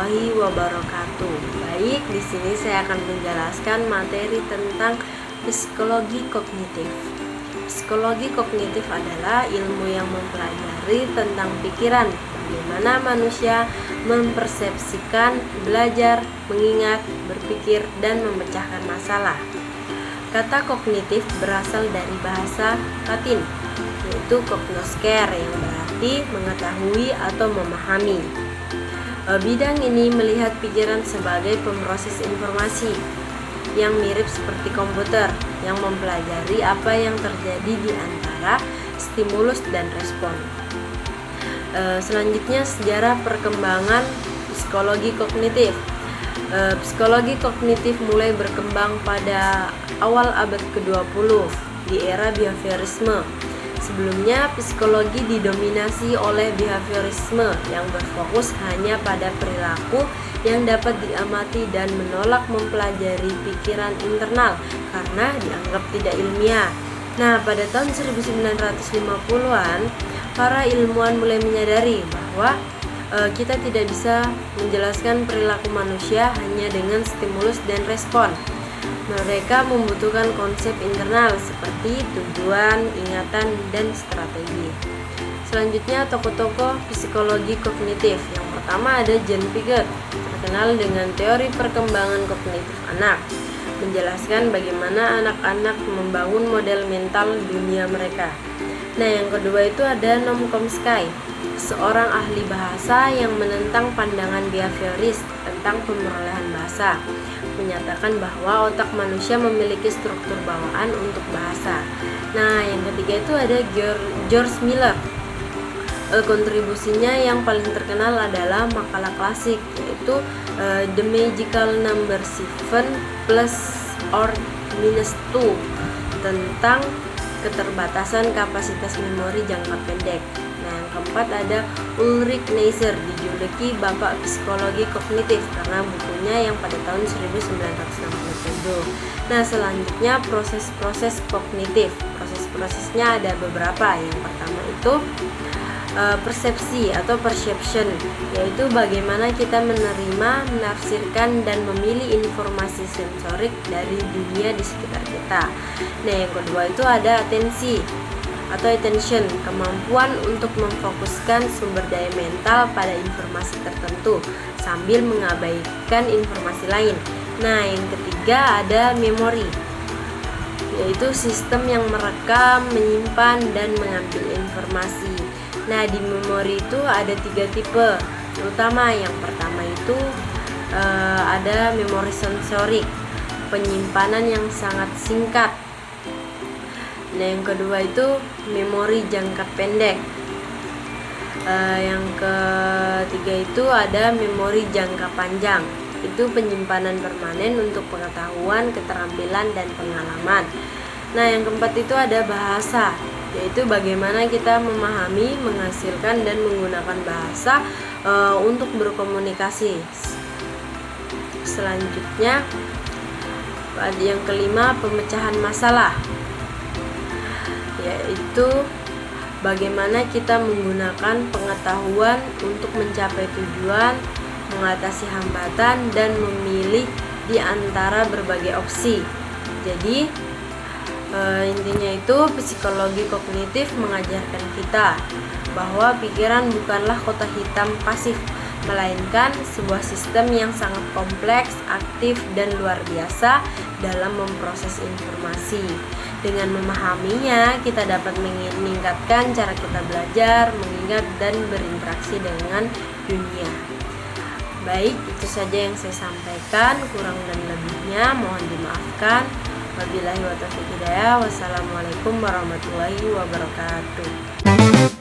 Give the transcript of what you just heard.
warahmatullahi wabarakatuh. Baik, di sini saya akan menjelaskan materi tentang psikologi kognitif. Psikologi kognitif adalah ilmu yang mempelajari tentang pikiran, bagaimana manusia mempersepsikan, belajar, mengingat, berpikir, dan memecahkan masalah. Kata kognitif berasal dari bahasa Latin, yaitu cognoscere, yang berarti mengetahui atau memahami. Bidang ini melihat pikiran sebagai pemroses informasi yang mirip seperti komputer yang mempelajari apa yang terjadi di antara stimulus dan respon. Selanjutnya, sejarah perkembangan psikologi kognitif. Psikologi kognitif mulai berkembang pada awal abad ke-20 di era behaviorisme. Sebelumnya, psikologi didominasi oleh behaviorisme yang berfokus hanya pada perilaku yang dapat diamati dan menolak mempelajari pikiran internal karena dianggap tidak ilmiah. Nah, pada tahun 1950-an, para ilmuwan mulai menyadari bahwa kita tidak bisa menjelaskan perilaku manusia hanya dengan stimulus dan respon. Mereka membutuhkan konsep internal seperti tujuan, ingatan, dan strategi. Selanjutnya, tokoh-tokoh psikologi kognitif. Yang pertama ada John Piaget, terkenal dengan teori perkembangan kognitif anak, menjelaskan bagaimana anak-anak membangun model mental dunia mereka. Nah, yang kedua itu ada Noam Chomsky, seorang ahli bahasa yang menentang pandangan behavioris tentang pemerolehan bahasa, menyatakan bahwa otak manusia memiliki struktur bawaan untuk bahasa. Nah, yang ketiga itu ada George Miller. Kontribusinya yang paling terkenal adalah makalah klasik, yaitu The Magical Number 7 plus or minus 2 tentang keterbatasan kapasitas memori jangka pendek. Nah, yang keempat ada Ulrich Neisser, dijuluki Bapak Psikologi Kognitif karena bukunya yang pada tahun 1967. Nah, selanjutnya proses-proses kognitif. Proses-prosesnya ada beberapa. Yang pertama itu persepsi atau perception, yaitu bagaimana kita menerima, menafsirkan, dan memilih informasi sensorik dari dunia di sekitar kita. Nah, yang kedua itu ada atensi atau attention, kemampuan untuk memfokuskan sumber daya mental pada informasi tertentu sambil mengabaikan informasi lain. Nah, yang ketiga ada memori, yaitu sistem yang merekam, menyimpan, dan mengambil informasi. Nah, di memori itu ada 3 tipe, terutama yang pertama itu ada memori sensorik, penyimpanan yang sangat singkat. Nah, yang kedua itu memori jangka pendek. Yang ketiga itu ada memori jangka panjang, itu penyimpanan permanen untuk pengetahuan, keterampilan, dan pengalaman. Nah, yang keempat itu ada bahasa, yaitu bagaimana kita memahami, menghasilkan, dan menggunakan bahasa untuk berkomunikasi. Selanjutnya, yang kelima pemecahan masalah, yaitu bagaimana kita menggunakan pengetahuan untuk mencapai tujuan, mengatasi hambatan, dan memilih di antara berbagai opsi. Jadi intinya itu psikologi kognitif mengajarkan kita bahwa pikiran bukanlah kotak hitam pasif, melainkan sebuah sistem yang sangat kompleks, aktif, dan luar biasa dalam memproses informasi. Dengan memahaminya, kita dapat meningkatkan cara kita belajar, mengingat, dan berinteraksi dengan dunia. Baik, itu saja yang saya sampaikan. Kurang dan lebihnya mohon dimaafkan. Wabillahi wa taufiq hidayah. Wassalamualaikum warahmatullahi wabarakatuh.